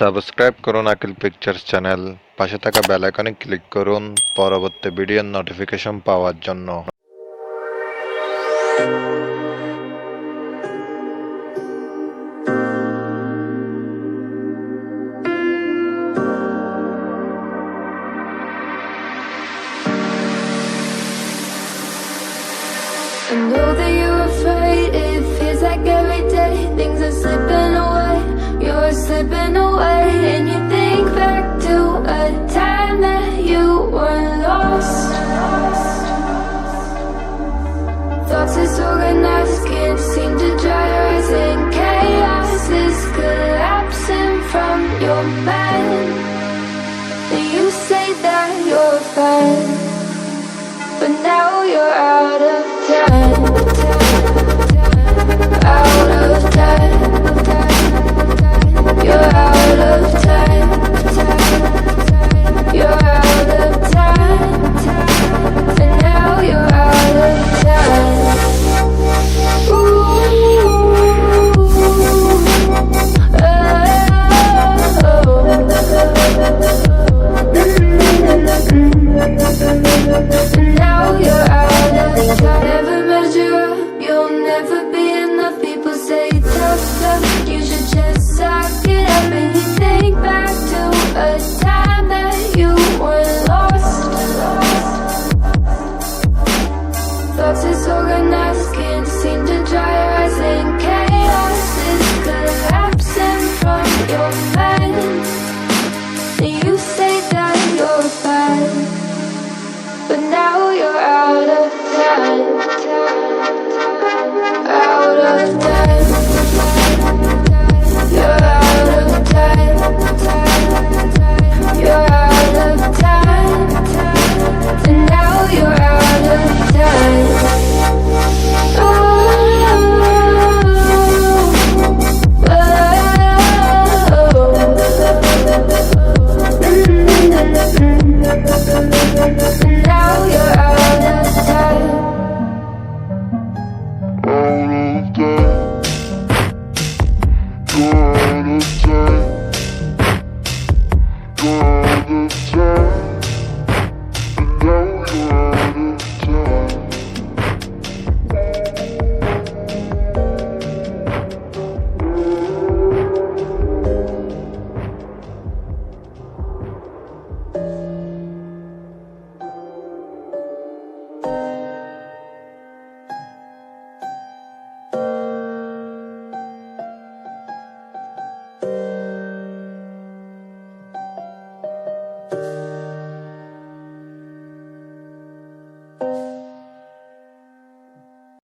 Subscribe করুন Aqil pictures channel, পাশে থাকা বেল আইকনে ক্লিক করুন পরবর্তী ভিডিওর নোটিফিকেশন পাওয়ার জন্য। I know that you're afraid, it feels like every day things are slipping away, you're slipping away. And you think back to a time that you were lost. Thoughts disorganized, can't seem to dry your eyes, and chaos is collapsing from your mind. And you say that you're fine, but now you're out of time, out of time. You're out of time, you're out of time, and now you're out of time. Now you're out of time. Never measure up, you'll never be enough. People say tough love, you should just suck it up. And you think back to a time that you were lost. Thoughts disorganized, can't seem to dry your eyes, and chaos is collapsing from your mind. And you say that you're fine, but now you're out of time, out of time. You're out of time, you're out of time, and now you're out of time. Now you're out of time.